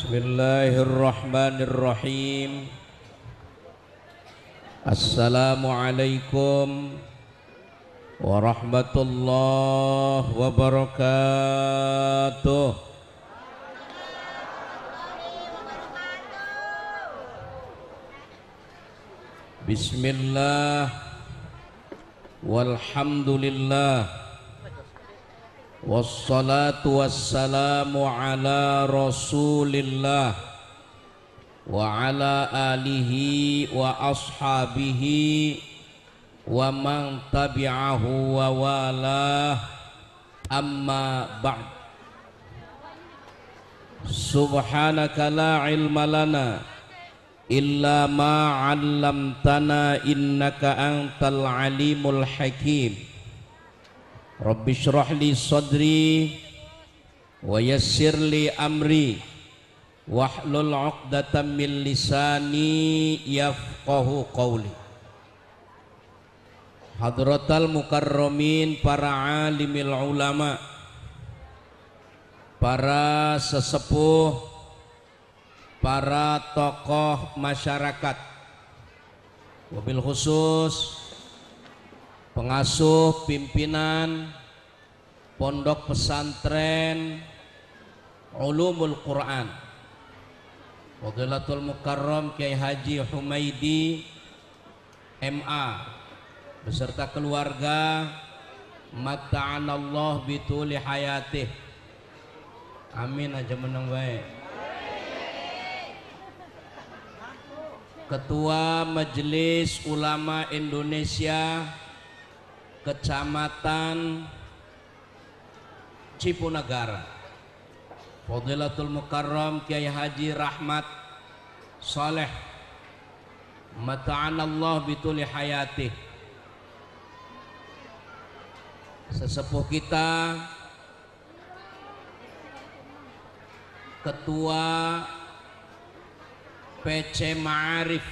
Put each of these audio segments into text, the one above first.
Bismillahirrahmanirrahim. Assalamualaikum warahmatullahi wabarakatuh. Bismillah walhamdulillah wassalatu wassalamu ala rasulillah wa ala alihi wa ashabihi wa man tabi'ahu wa walah, amma ba'd. Subhanaka la ilma lana illa ma 'allamtana innaka antal alimul hakim. Rabbi shrah li sadri wa yassir li amri wahlul 'uqdatam min lisani yafqahu qawli. Hadratal mukarramin, para alimil ulama, para sesepuh, para tokoh masyarakat, wabil khusus pengasuh pimpinan Pondok Pesantren Ulumul Quran Fadilatul Mukarram Kiai Haji Humaidi MA beserta keluarga, mata'anallah bituli hayatih, amin aja menang baik. Ketua Majelis Ulama Indonesia Kecamatan Cipunagara Fadilatul Mukarram Kiai Haji Rahmat Saleh, mata'anallah bituli hayatih. Sesepuh kita, Ketua PC Ma'arif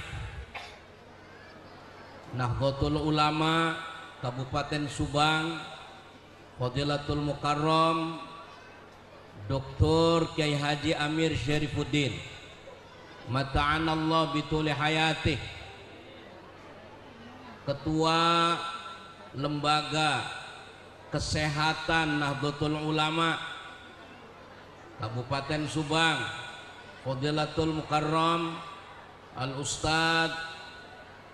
Nahdlatul Ulama Kabupaten Subang Fadilatul Mukarram Dr. Kiai Haji Amir Syarifuddin, mata'anallah bituli hayatih. Ketua Lembaga Kesehatan Nahdlatul Ulama Kabupaten Subang Fadilatul Mukarram Al-Ustadz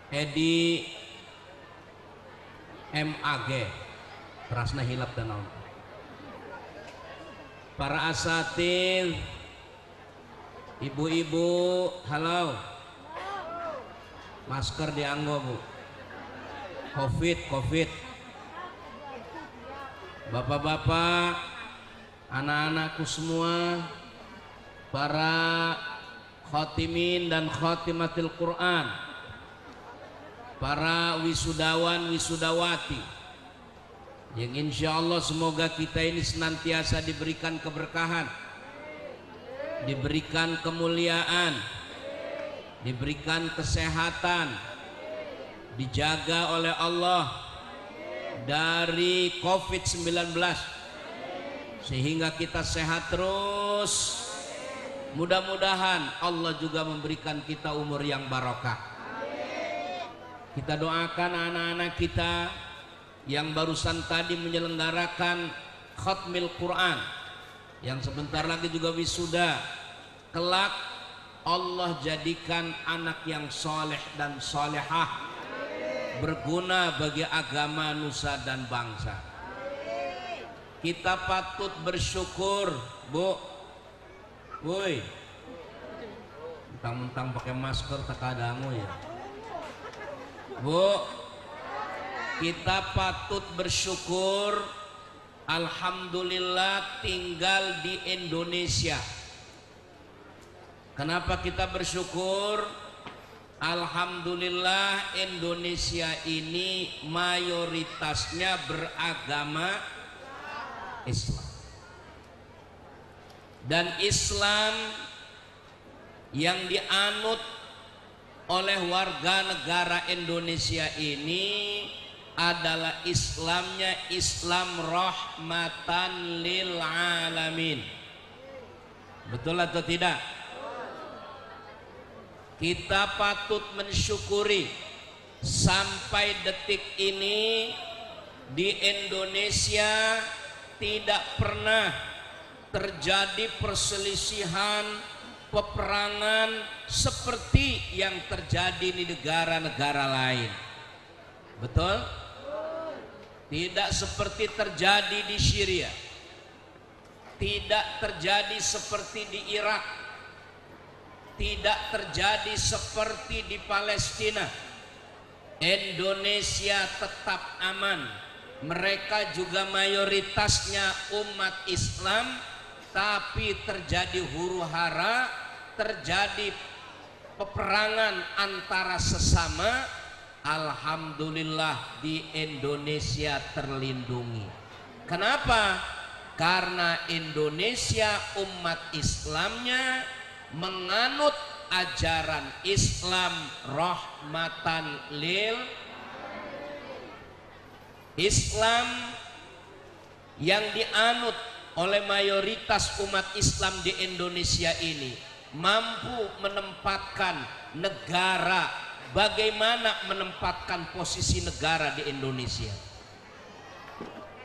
Edi MAG, terasna hilap dan naon. Para asatidz, ibu-ibu, halo, masker dianggo bu, covid, bapak-bapak, anak-anakku semua, para khotimin dan khotimatil Quran, para wisudawan wisudawati, yang insya Allah semoga kita ini senantiasa diberikan keberkahan, diberikan kemuliaan, diberikan kesehatan, dijaga oleh Allah dari COVID-19 sehingga kita sehat terus. Mudah-mudahan Allah juga memberikan kita umur yang barokah. Kita doakan anak-anak kita yang barusan tadi menyelenggarakan khatmil Quran, yang sebentar lagi juga wisuda, kelak Allah jadikan anak yang soleh dan solehah, berguna bagi agama, nusa dan bangsa. Kita patut bersyukur, bu, woi, mentang-mentang pakai masker tak kadangu ya. Bu, kita patut bersyukur, alhamdulillah tinggal di Indonesia. Kenapa kita bersyukur? Alhamdulillah Indonesia ini mayoritasnya beragama Islam. Dan Islam yang dianut oleh warga negara Indonesia ini adalah Islamnya Islam rahmatan lil alamin. Betul atau tidak? Kita patut mensyukuri sampai detik ini di Indonesia tidak pernah terjadi perselisihan, peperangan seperti yang terjadi di negara-negara lain. Betul? Tidak seperti terjadi di Syria, tidak terjadi seperti di Irak, tidak terjadi seperti di Palestina. Indonesia tetap aman. Mereka juga mayoritasnya umat Islam, tapi terjadi huru-hara, terjadi peperangan antara sesama. Alhamdulillah di Indonesia terlindungi. Kenapa? Karena Indonesia umat Islamnya menganut ajaran Islam rahmatan lil Islam yang dianut oleh mayoritas umat Islam di Indonesia ini mampu menempatkan negara. Bagaimana menempatkan posisi negara di Indonesia?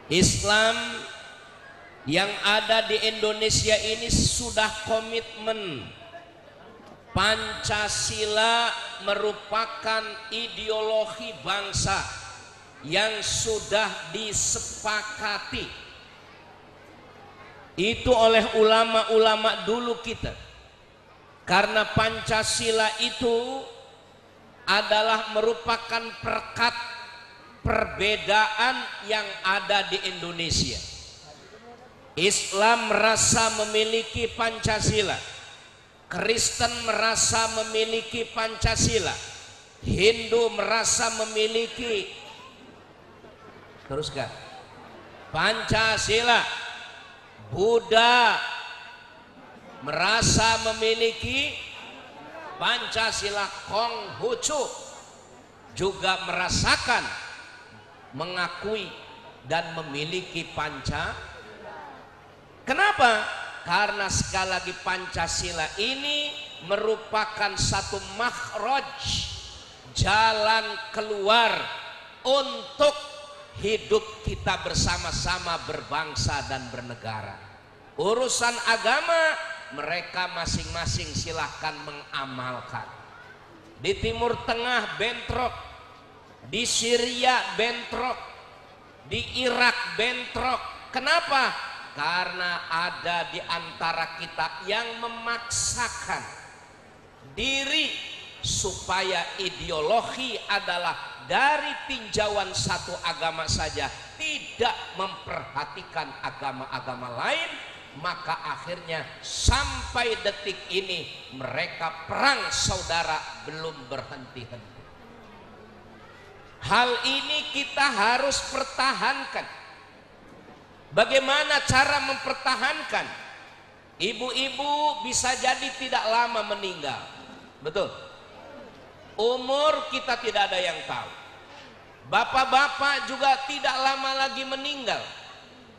Islam yang ada di Indonesia ini sudah komitmen. Pancasila merupakan ideologi bangsa yang sudah disepakati itu oleh ulama-ulama dulu kita. Karena Pancasila itu adalah merupakan perekat perbedaan yang ada di Indonesia. Islam merasa memiliki Pancasila, Kristen merasa memiliki Pancasila, Hindu merasa memiliki, teruskan, Pancasila, Buddha merasa memiliki Pancasila, Konghucu juga merasakan, mengakui dan memiliki Pancasila. Kenapa? Karena sekali lagi Pancasila ini merupakan satu makhraj, jalan keluar untuk hidup kita bersama-sama berbangsa dan bernegara. Urusan agama mereka masing-masing silahkan mengamalkan. Di Timur Tengah bentrok, di Syria bentrok, di Irak bentrok. Kenapa? Karena ada di antara kita yang memaksakan diri supaya ideologi adalah dari tinjauan satu agama saja, tidak memperhatikan agama-agama lain. Maka akhirnya sampai detik ini mereka perang saudara belum berhenti-henti. Hal ini kita harus pertahankan. Bagaimana cara mempertahankan? Ibu-ibu bisa jadi tidak lama meninggal, betul? Umur kita tidak ada yang tahu. Bapak-bapak juga tidak lama lagi meninggal.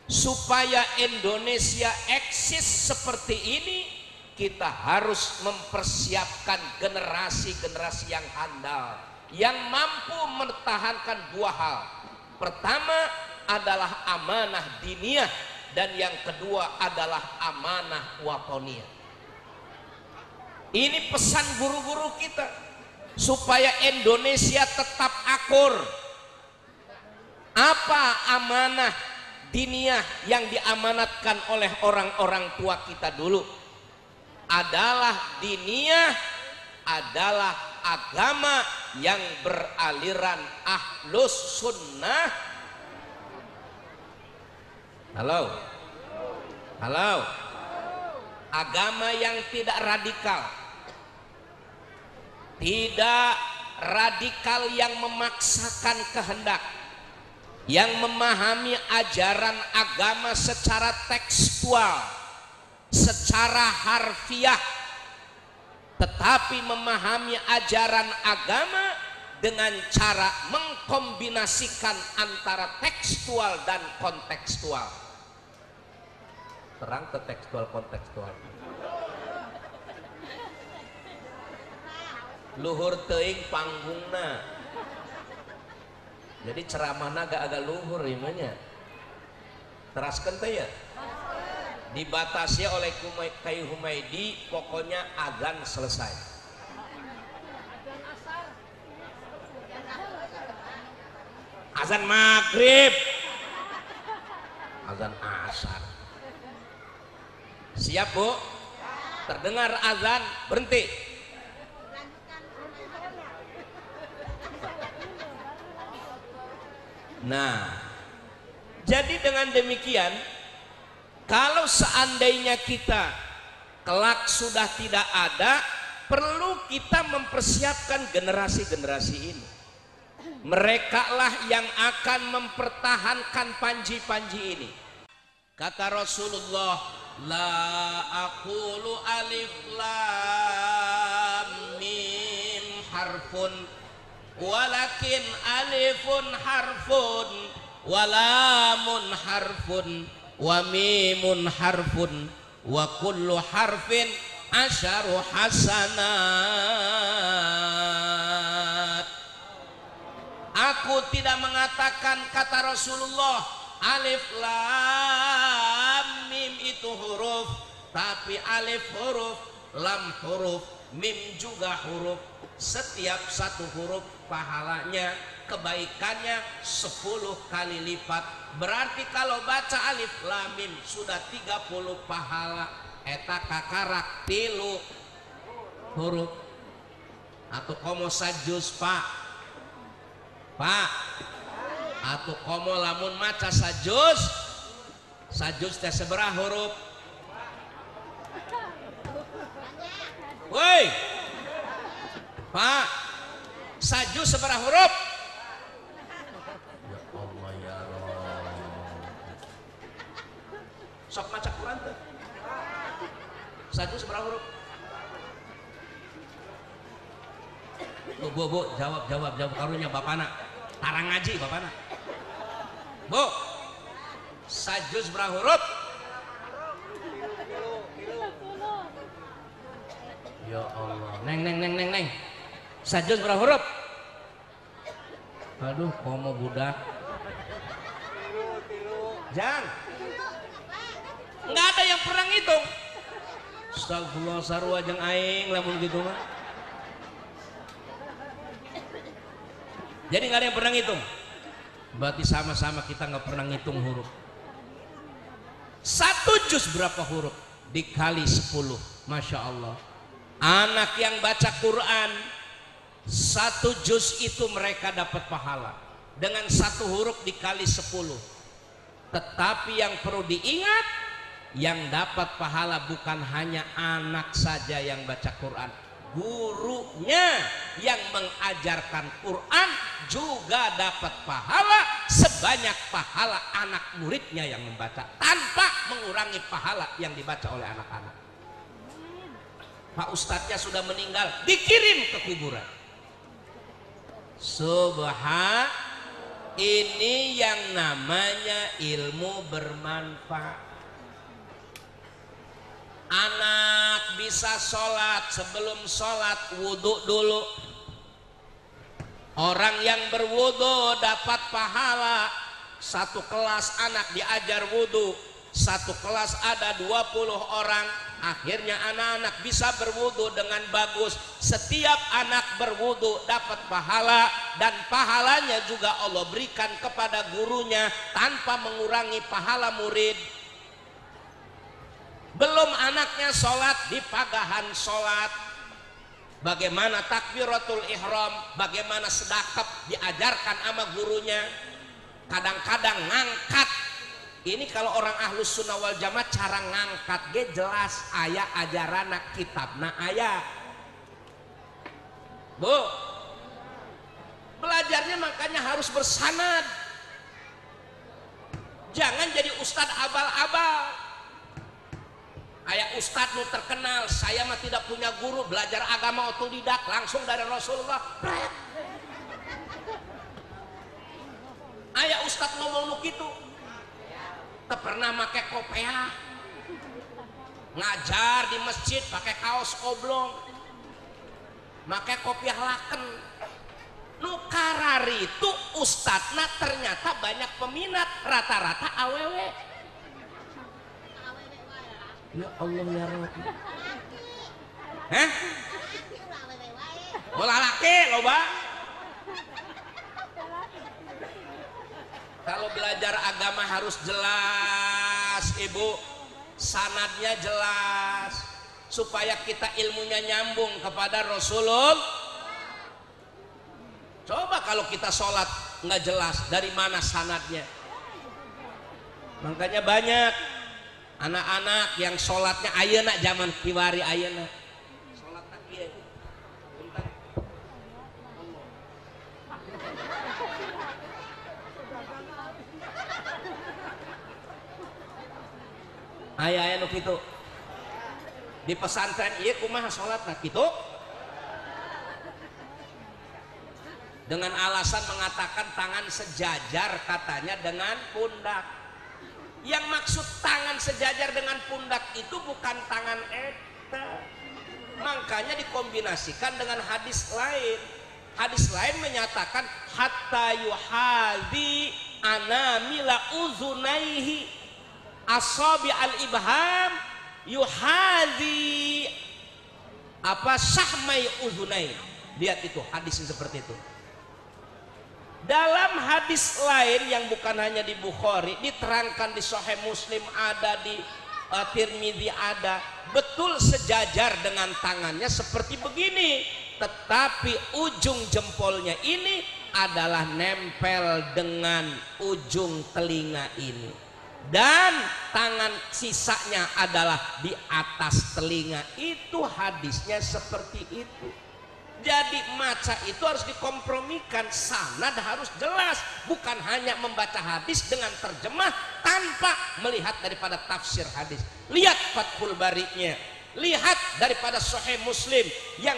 Supaya Indonesia eksis seperti ini, kita harus mempersiapkan generasi-generasi yang handal, yang mampu mempertahankan dua hal. Pertama adalah amanah diniyah, dan yang kedua adalah amanah watoniyah. Ini pesan guru-guru kita supaya Indonesia tetap akur. Apa amanah diniyah yang diamanatkan oleh orang-orang tua kita dulu? Adalah diniyah adalah agama yang beraliran ahlus sunnah. Halo, halo, agama yang tidak radikal, tidak radikal yang memaksakan kehendak, yang memahami ajaran agama secara tekstual, secara harfiah, tetapi memahami ajaran agama dengan cara mengkombinasikan antara tekstual dan kontekstual. Terang ke tekstual kontekstual. luhur teuing panggungna. Jadi ceramahna agak luhur imanya. Teraskeun teh ya. Dibatasi oleh Kyai Humaidi, pokoknya azan selesai. Azan maghrib, azan asar. Siap Bu? Terdengar azan, berhenti. Nah, jadi dengan demikian, kalau seandainya kita kelak sudah tidak ada, perlu kita mempersiapkan generasi-generasi ini. Mereka lah yang akan mempertahankan panji-panji ini. Kata Rasulullah, la aqulu alif lam mim harfun walakin alifun harfun walamun harfun wa mimun harfun wa kullu harfin asyaru hasanat. Aku tidak mengatakan, kata Rasulullah, alif lam mim itu huruf, tapi alif huruf, lam huruf, mim juga huruf. Setiap satu huruf pahalanya, kebaikannya 10 kali lipat. Berarti kalau baca alif lam mim sudah 30 pahala. Eta kakarak 3 huruf. Atau komo sajus pak atau komo lamun maca sajus teh seberapa huruf? Woi pak, sajus seberapa huruf? Ya Allah ya Allah, sok maca Quran tuh. Sajus seberapa huruf? Bu, jawab karunya bapana. Tarang ngaji bapana. Bu, sajus berapa huruf? Ya Allah, neng. Sajus berapa huruf? Aduh, komo budak. Jang, nggak ada yang pernah ngitung. Astagfirullah, sarua jeung aing lamun gitu mah. Jadi nggak ada yang pernah ngitung. Berarti sama-sama kita nggak pernah ngitung huruf. 1 juz berapa huruf? Dikali 10. Masya Allah. Anak yang baca Quran 1 juz itu mereka dapat pahala dengan 1 huruf dikali 10. Tetapi yang perlu diingat, yang dapat pahala bukan hanya anak saja yang baca Quran, gurunya yang mengajarkan Quran juga dapat pahala sebanyak pahala anak muridnya yang membaca, tanpa mengurangi pahala yang dibaca oleh anak-anak. Pak Ustadznya sudah meninggal, dikirim ke kuburan. Subhan, ini yang namanya ilmu bermanfaat. Anak bisa sholat, sebelum sholat wudhu dulu. Orang yang berwudhu dapat pahala. 1 kelas anak diajar wudhu, 1 kelas ada 20 orang. Akhirnya anak-anak bisa berwudhu dengan bagus. Setiap anak berwudhu dapat pahala, dan pahalanya juga Allah berikan kepada gurunya tanpa mengurangi pahala murid. Belum anaknya sholat, di pagahan sholat, bagaimana takbiratul ihram, bagaimana sedekap diajarkan sama gurunya. Kadang-kadang ngangkat. Ini kalau orang ahlus sunnah wal jamaah cara ngangkat ge jelas aya ajaran kitabna aya. Bu, belajarnya makanya harus bersanad. Jangan jadi ustadz abal-abal. Aya ustadz nu terkenal, saya mah tidak punya guru, belajar agama otodidak langsung dari Rasulullah. Aya ustadz ngomong nu kitu, teu pernah make kopiah, ngajar di masjid pakai kaos oblong. Make kopiah laken. Nu karari itu ustadna ternyata banyak peminat, rata-rata awewe. Ya Allah ya Rabbi. Hah? Bola laki loba. Kalau belajar agama harus jelas, Ibu. Sanadnya jelas supaya kita ilmunya nyambung kepada Rasulullah. Coba kalau kita sholat nggak jelas, dari mana sanadnya? Makanya banyak anak-anak yang sholatnya ayeuna zaman kiwari ayeuna. Sholatnya kieu. Aya nu kitu. Di pesantren ieu kumaha sholatna kitu? Dengan alasan mengatakan tangan sejajar katanya dengan pundak. Yang maksud tangan sejajar dengan pundak itu bukan tangan eta. Makanya dikombinasikan dengan hadis lain. Hadis lain menyatakan hatta yuhadhi anamila uzunaihi asabi al-ibham yuhadhi apa sahmai uzunai. Lihat itu hadisnya seperti itu. Dalam hadis lain yang bukan hanya di Bukhari, diterangkan di Sahih Muslim ada, di Tirmidzi ada, betul sejajar dengan tangannya seperti begini, tetapi ujung jempolnya ini adalah nempel dengan ujung telinga ini, dan tangan sisanya adalah di atas telinga. Itu hadisnya seperti itu. Jadi maca itu harus dikompromikan, sanad harus jelas, bukan hanya membaca hadis dengan terjemah tanpa melihat daripada tafsir hadis. Lihat Fathul Bari-nya, lihat daripada Sahih Muslim yang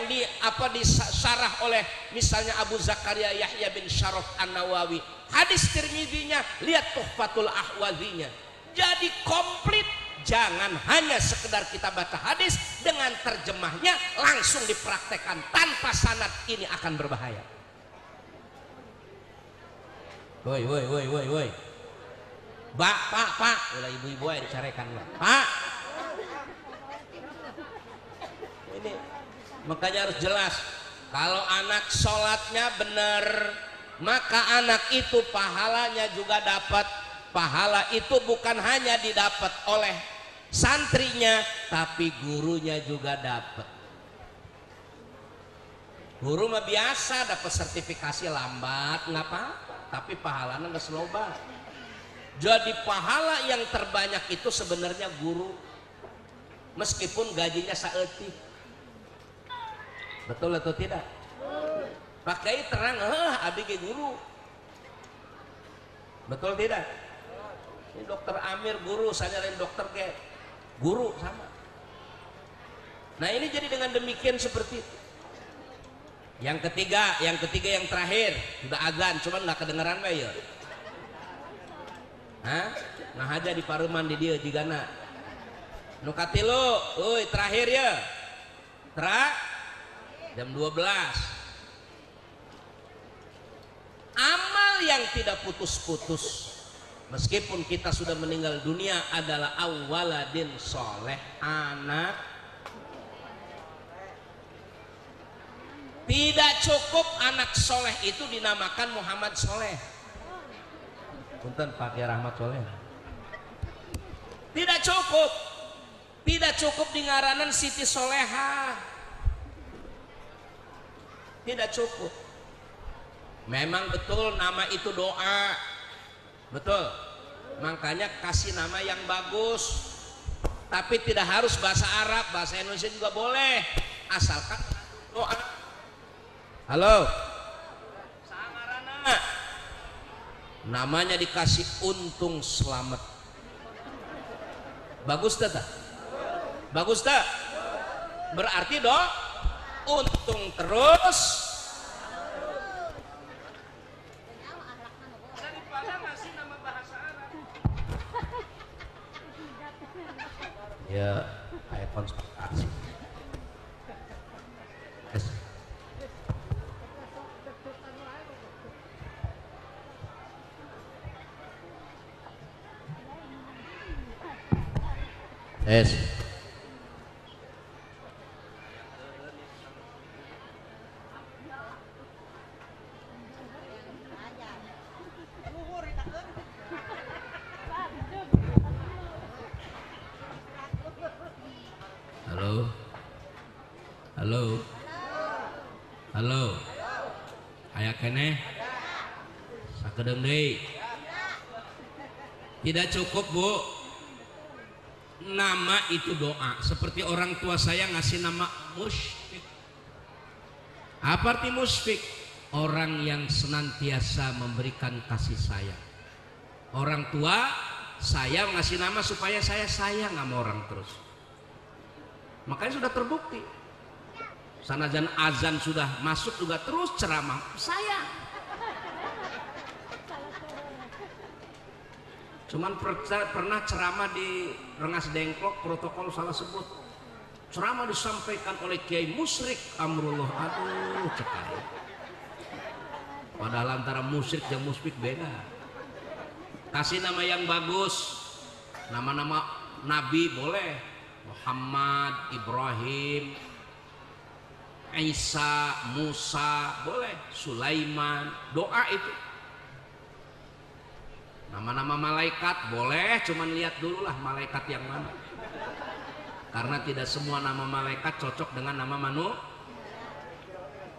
disarah oleh misalnya Abu Zakaria Yahya bin Syaraf An-Nawawi. Hadis Tirmidzi-nya, lihat Tuhfatul Ahwazi-nya. Jadi komplit. Jangan hanya sekedar kita baca hadis dengan terjemahnya langsung dipraktekkan tanpa sanad, ini akan berbahaya. Woi. Pak, ulah ibu-ibu yang dicarekan, Pak. Ini makanya harus jelas. Kalau anak sholatnya benar, maka anak itu pahalanya juga dapat. Pahala itu bukan hanya didapat oleh santrinya, tapi gurunya juga dapat. Guru mah biasa dapat sertifikasi lambat nggak apa-apa, tapi pahalanya nggak seloba. Jadi pahala yang terbanyak itu sebenarnya guru, meskipun gajinya saeutik. Betul atau tidak? Pakai terang, abdi ge guru. Betul tidak? Ini dokter Amir guru, saya lain dokter ke guru sama. Nah ini jadi dengan demikian seperti itu. Yang ketiga yang terakhir, sudah azan cuman nggak kedengeran gak ya? Nah aja di paruman di dia jigana. Nu katilu, terakhir ya. Jam 12. Amal yang tidak putus-putus meskipun kita sudah meninggal dunia adalah awaladin soleh, anak. Tidak cukup anak soleh itu dinamakan Muhammad Soleh. Punten Pak ya Rahmat Soleh. Tidak cukup di ngaranan Siti Soleha. Tidak cukup. Memang betul nama itu doa. Betul. Makanya kasih nama yang bagus. Tapi tidak harus bahasa Arab, bahasa Indonesia juga boleh. Asalkan doa. Halo. Samarana. Namanya dikasih Untung Selamat. Bagus tak? Bagus tak? Berarti untung terus. Daripada ngasih nama bahasa Arab. Ya, kayak konsultasi. Es. Halo. Halo. Halo. Aya keneh. Sakedeung deui. Tidak cukup, Bu. Nama itu doa. Seperti orang tua saya ngasih nama Musyfik. Apa arti Musyfik? Orang yang senantiasa memberikan kasih sayang. Orang tua saya ngasih nama supaya saya sayang sama orang terus. Makanya sudah terbukti. Sanajan azan sudah masuk juga terus ceramah sayang. Cuman pernah ceramah di Rengas Dengklok, protokol salah sebut. Ceramah disampaikan oleh Kiai Musyrik Amrullah. Aduh, cekali. Padahal antara musyrik dan musyfik beda. Kasih nama yang bagus. Nama-nama nabi boleh. Muhammad, Ibrahim, Isa, Musa, boleh. Sulaiman, doa itu. Nama-nama malaikat boleh, cuman lihat dulu lah malaikat yang mana. Karena tidak semua nama malaikat cocok dengan nama manusia.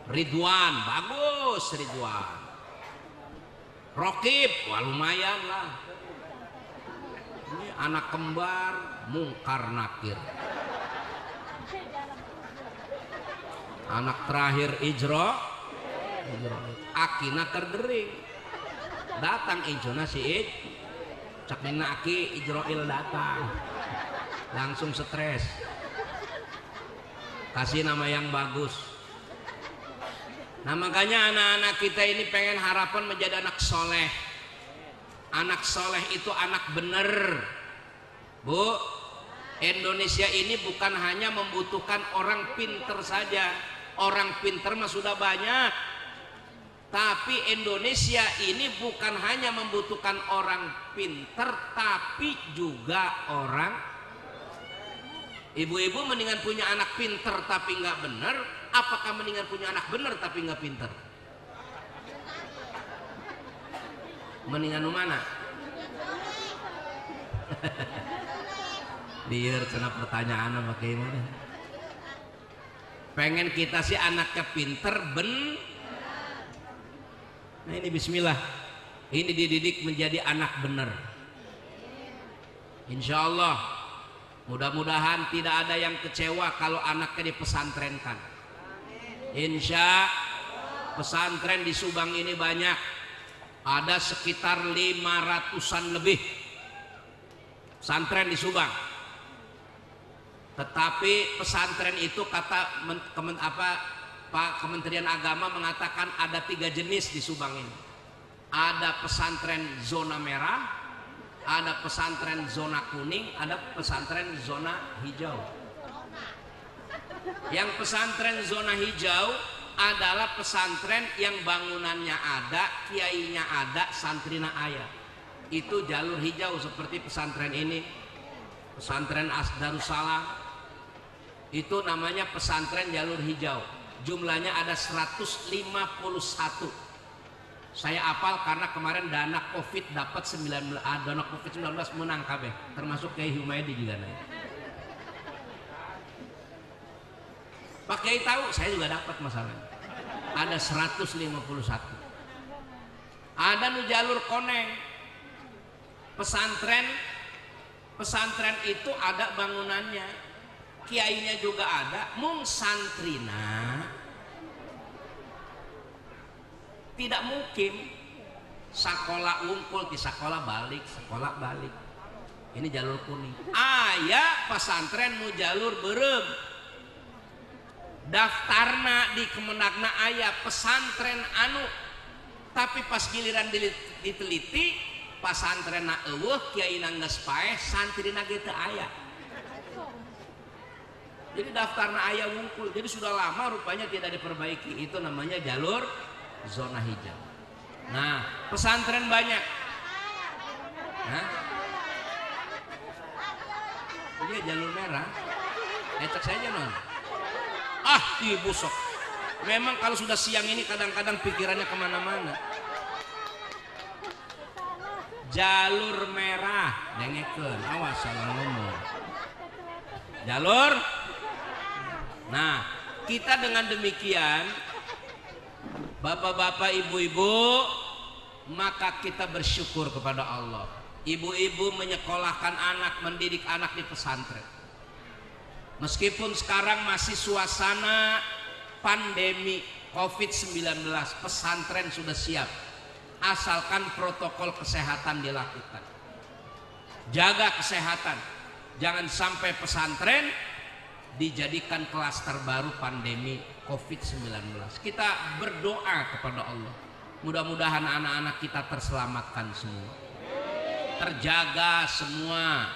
Ridwan, bagus Ridwan. Rokib, wah lumayan lah. Ini anak kembar, Mungkar Nakir. Anak terakhir Ijro, Akina Kerdering. Datang Ijona si Ij, cak nina Aki Ijroil datang, langsung stres. Kasih nama yang bagus. Nah makanya anak-anak kita ini pengen harapan menjadi anak soleh. Anak soleh itu anak bener, Bu. Indonesia ini bukan hanya membutuhkan orang pinter saja. Orang pinter mah sudah banyak. Tapi Indonesia ini bukan hanya membutuhkan orang pinter, tapi juga orang. Ibu-ibu mendingan punya anak pinter tapi nggak bener, apakah mendingan punya anak bener tapi nggak pinter? Mendingan mana? Biar cenah pertanyaan apa gimana? Pengen kita sih anaknya pinter Nah ini bismillah. Ini dididik menjadi anak benar. Insya Allah. Mudah-mudahan tidak ada yang kecewa kalau anaknya dipesantrenkan. Insya pesantren di Subang ini banyak. Ada sekitar 500-an lebih pesantren di Subang. Tetapi pesantren itu kata Pak Kementerian Agama mengatakan ada 3 jenis di Subang ini. Ada pesantren zona merah, ada pesantren zona kuning, ada pesantren zona hijau. Yang pesantren zona hijau adalah pesantren yang bangunannya ada, kiainya ada, santrina ayah. Itu jalur hijau seperti pesantren ini. Pesantren Darussalam itu namanya pesantren jalur hijau. Jumlahnya ada 151. Saya apal karena kemarin dana Covid dapat 19, dana Covid-19 menang kabeh, termasuk Kiai Humaydi juga nih. Pak Kiai tahu, saya juga dapat masalahnya. Ada 151. Ada nu jalur koneng. Pesantren itu ada bangunannya. Kiainya juga ada, mung santrina tidak mungkin sekolah unggul di sekolah balik. Ini jalur kuning. Aya pesantren mu jalur berem. Daftarna di Kemendagna aya pesantren anu, tapi pas giliran diteliti pesantrenna eueuh kiaina geus paeh, santrina ge teu aya. Jadi daftarna aya wungkul. Jadi sudah lama rupanya tidak diperbaiki. Itu namanya jalur zona hijau. Nah, pesantren banyak. Nah, Iya jalur merah. Cek saja non. Ibu sok. Memang kalau sudah siang ini kadang-kadang pikirannya kemana-mana. Jalur merah, dengekeun, awas salah ngomong. Jalur. Nah, kita dengan demikian, bapak-bapak, ibu-ibu, maka kita bersyukur kepada Allah. Ibu-ibu menyekolahkan anak, mendidik anak di pesantren. Meskipun sekarang masih suasana pandemi COVID-19, pesantren sudah siap. Asalkan protokol kesehatan dilakukan. Jaga kesehatan. Jangan sampai pesantren dijadikan klaster baru pandemi COVID-19. Kita berdoa kepada Allah. Mudah-mudahan anak-anak kita terselamatkan semua. Terjaga semua.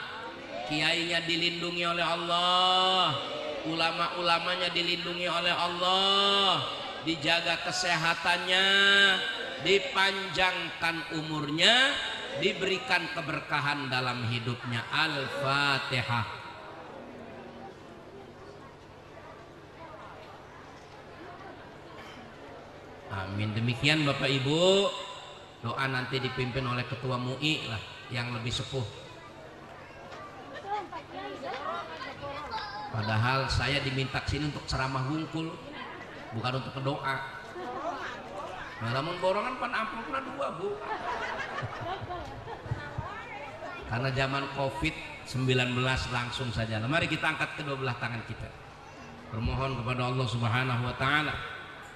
Kiainya dilindungi oleh Allah. Ulama-ulamanya dilindungi oleh Allah. Dijaga kesehatannya. Dipanjangkan umurnya, diberikan keberkahan dalam hidupnya. Al-Fatihah. Amin. Demikian Bapak Ibu, doa nanti dipimpin oleh Ketua MUI lah yang lebih sepuh. Padahal saya diminta sini untuk ceramah hungkul, bukan untuk berdoa. Namun borongan pan amplopnya 2 Bu. Karena zaman COVID-19 langsung saja. Mari kita angkat kedua belah tangan kita. Bermohon kepada Allah Subhanahu wa taala.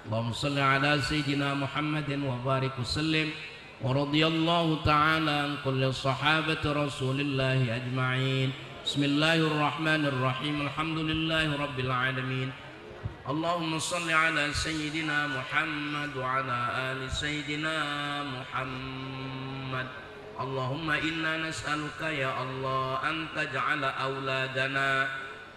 Allahumma shalli ala sayyidina Muhammadin wa barik wasallim wa radhiyallahu ta'ala an kulli sahabati Rasulillah ajma'in. Bismillahirrahmanirrahim. Alhamdulillahi rabbil alamin. Allahumma salli ala sayyidina Muhammad wa ala ali sayyidina Muhammad. Allahumma inna nas'aluka ya Allah an taj'ala awladana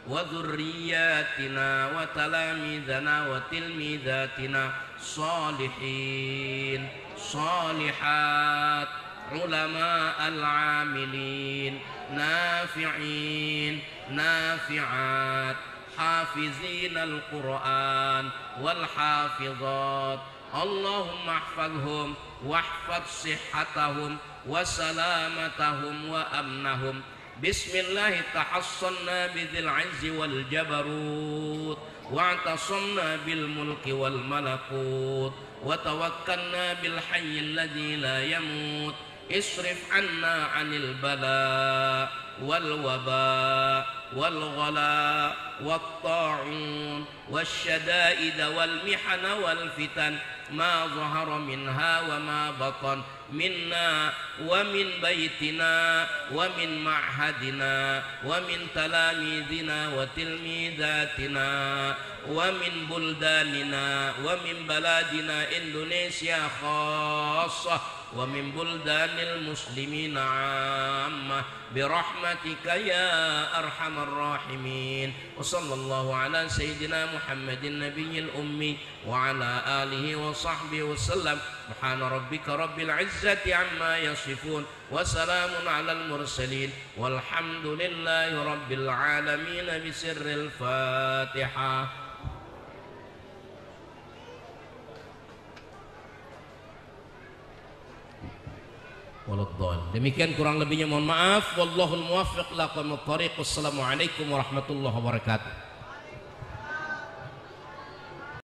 wa dhurriyyatina wa talamidana wa tilmidatina salihin salihat ulama al-amilin nafi'in nafi'at حافظين القرآن والحافظات اللهم احفظهم واحفظ صحتهم وسلامتهم وأمنهم بسم الله تحصنا بذي العز والجبروت واعتصمنا بالملك والملكوت وتوكلنا بالحي الذي لا يموت اصرف عنا عن البلاء والوباء والغلاء والطاعون والشدائد والمحن والفتن ما ظهر منها وما بطن منا ومن بيتنا ومن معهدنا ومن تلاميذنا وتلميذاتنا ومن بلداننا ومن بلادنا إندونيسيا خاصة ومن بلدان المسلمين عامة برحمتك يا أرحم الراحمين وصلى الله على سيدنا محمد النبي الأمي وعلى آله وصحبه وسلم سبحان ربك رب العزة عما يصفون وسلام على المرسلين والحمد لله رب العالمين بسر الفاتحة. Demikian kurang lebihnya mohon maaf. Wallahul muwaffiq ila aqwamit thoriq. Wassalamualaikum warahmatullahi wabarakatuh.